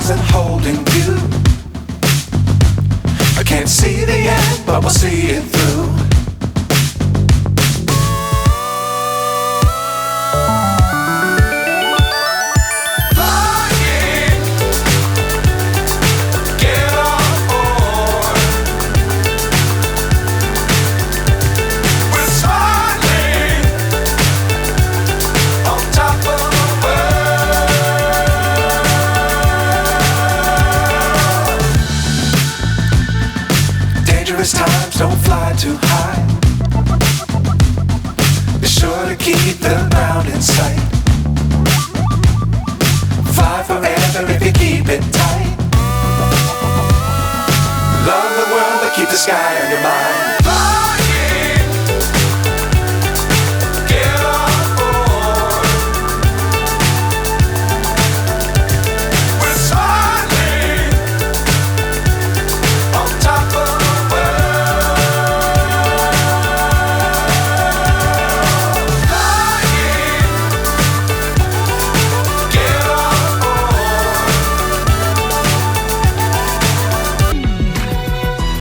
stars and holding you. I can't see the end, but we'll see it through. Times don't fly too high. Be sure to keep the ground in sight. Fly forever if you keep it tight. Love the world but keep the sky on your mind.